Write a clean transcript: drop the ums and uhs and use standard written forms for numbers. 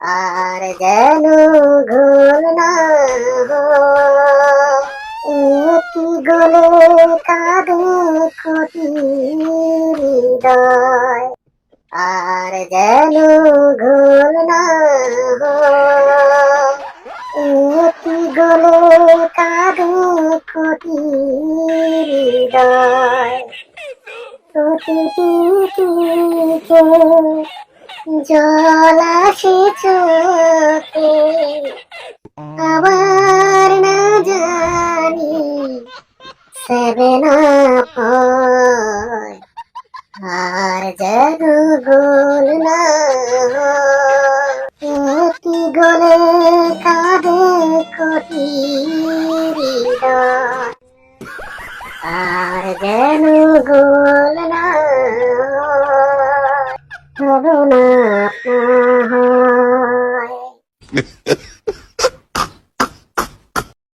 আর যেন ঘোল না হয়, একটি গলে কাঁদে কোটি হৃদয়। আর যেন ঘোল না হয়, একটি গলে কাঁদে কোটি হৃদয়। প্রতিটি তীরে জল আসে চোখে, আবার না জানি সেবে না হয়। আর যেন গোল না হয়, একটি গোলে কাঁদে কোটি হৃদয়। আর যেন গোল না হয়, তবে না আপনা হয়।